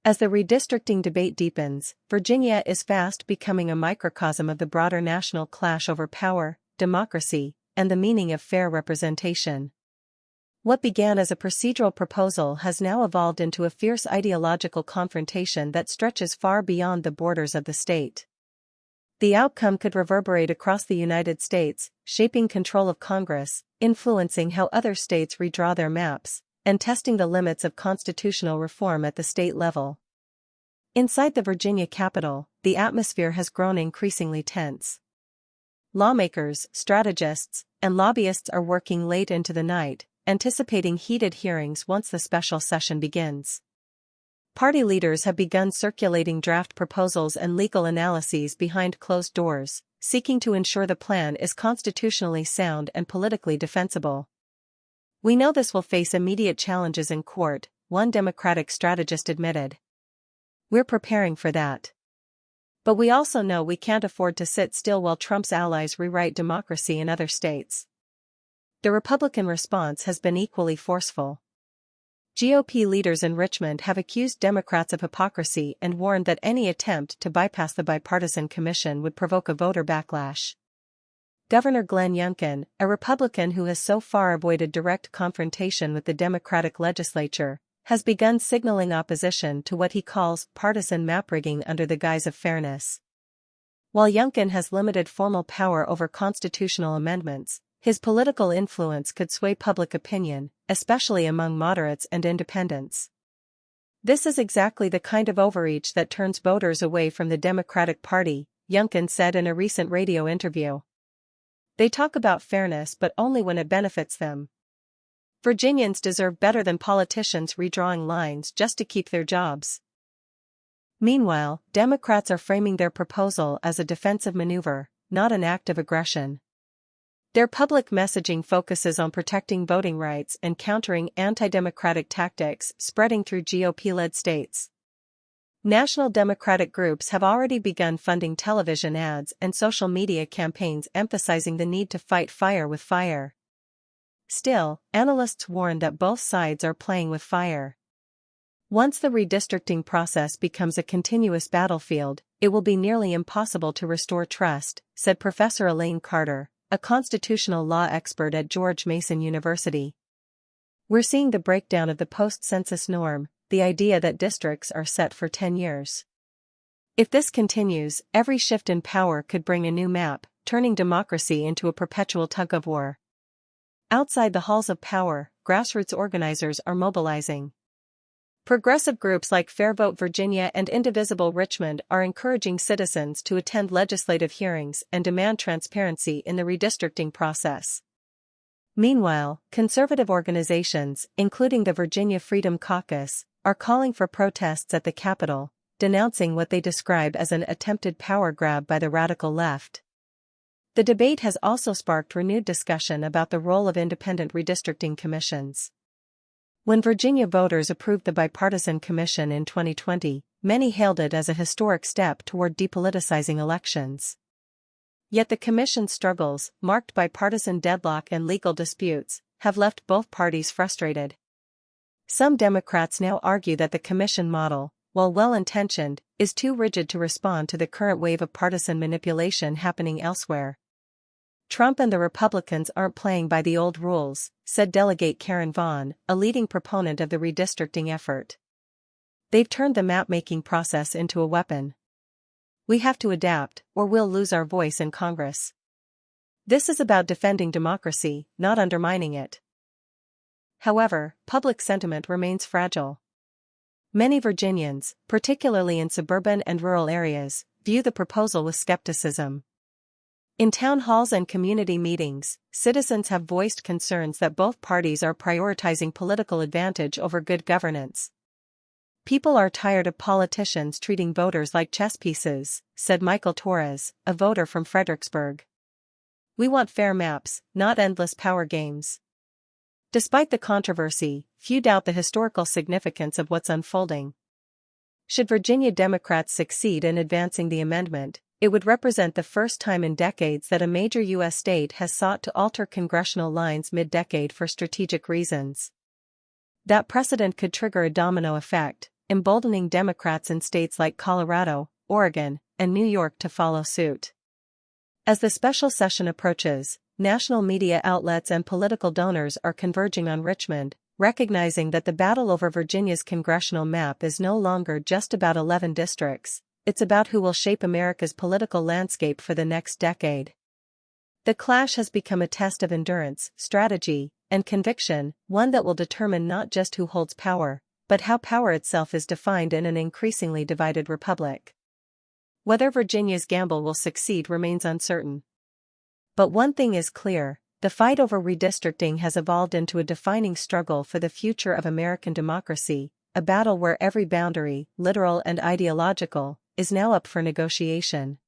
As the redistricting debate deepens, Virginia is fast becoming a microcosm of the broader national clash over power, democracy, and the meaning of fair representation. What began as a procedural proposal has now evolved into a fierce ideological confrontation that stretches far beyond the borders of the state. The outcome could reverberate across the United States, shaping control of Congress, influencing how other states redraw their maps, and testing the limits of constitutional reform at the state level. Inside the Virginia Capitol, the atmosphere has grown increasingly tense. Lawmakers, strategists, and lobbyists are working late into the night, anticipating heated hearings once the special session begins. Party leaders have begun circulating draft proposals and legal analyses behind closed doors, seeking to ensure the plan is constitutionally sound and politically defensible. "We know this will face immediate challenges in court," one Democratic strategist admitted. "We're preparing for that. But we also know we can't afford to sit still while Trump's allies rewrite democracy in other states." The Republican response has been equally forceful. GOP leaders in Richmond have accused Democrats of hypocrisy and warned that any attempt to bypass the bipartisan commission would provoke a voter backlash. Governor Glenn Youngkin, a Republican who has so far avoided direct confrontation with the Democratic legislature, has begun signaling opposition to what he calls partisan map-rigging under the guise of fairness. While Youngkin has limited formal power over constitutional amendments, his political influence could sway public opinion, especially among moderates and independents. "This is exactly the kind of overreach that turns voters away from the Democratic Party," Youngkin said in a recent radio interview. "They talk about fairness but only when it benefits them. Virginians deserve better than politicians redrawing lines just to keep their jobs." Meanwhile, Democrats are framing their proposal as a defensive maneuver, not an act of aggression. Their public messaging focuses on protecting voting rights and countering anti-democratic tactics spreading through GOP-led states. National Democratic groups have already begun funding television ads and social media campaigns emphasizing the need to fight fire with fire. Still, analysts warn that both sides are playing with fire. Once the redistricting process becomes a continuous battlefield, it will be nearly impossible to restore trust, said Professor Elaine Carter, a constitutional law expert at George Mason University. "We're seeing the breakdown of the post-census norm, the idea that districts are set for 10 years. If this continues, every shift in power could bring a new map, turning democracy into a perpetual tug-of-war." Outside the halls of power, grassroots organizers are mobilizing. Progressive groups like Fair Vote Virginia and Indivisible Richmond are encouraging citizens to attend legislative hearings and demand transparency in the redistricting process. Meanwhile, conservative organizations, including the Virginia Freedom Caucus, are calling for protests at the Capitol, denouncing what they describe as an attempted power grab by the radical left. The debate has also sparked renewed discussion about the role of independent redistricting commissions. When Virginia voters approved the bipartisan commission in 2020, many hailed it as a historic step toward depoliticizing elections. Yet the commission's struggles, marked by partisan deadlock and legal disputes, have left both parties frustrated. Some Democrats now argue that the commission model, while well-intentioned, is too rigid to respond to the current wave of partisan manipulation happening elsewhere. "Trump and the Republicans aren't playing by the old rules," said Delegate Karen Vaughn, a leading proponent of the redistricting effort. "They've turned the map-making process into a weapon. We have to adapt, or we'll lose our voice in Congress. This is about defending democracy, not undermining it." However, public sentiment remains fragile. Many Virginians, particularly in suburban and rural areas, view the proposal with skepticism. In town halls and community meetings, citizens have voiced concerns that both parties are prioritizing political advantage over good governance. "People are tired of politicians treating voters like chess pieces," said Michael Torres, a voter from Fredericksburg. "We want fair maps, not endless power games." Despite the controversy, few doubt the historical significance of what's unfolding. Should Virginia Democrats succeed in advancing the amendment, it would represent the first time in decades that a major U.S. state has sought to alter congressional lines mid-decade for strategic reasons. That precedent could trigger a domino effect, emboldening Democrats in states like Colorado, Oregon, and New York to follow suit. As the special session approaches, national media outlets and political donors are converging on Richmond, recognizing that the battle over Virginia's congressional map is no longer just about 11 districts, it's about who will shape America's political landscape for the next decade. The clash has become a test of endurance, strategy, and conviction, one that will determine not just who holds power, but how power itself is defined in an increasingly divided republic. Whether Virginia's gamble will succeed remains uncertain. But one thing is clear, the fight over redistricting has evolved into a defining struggle for the future of American democracy, a battle where every boundary, literal and ideological, is now up for negotiation.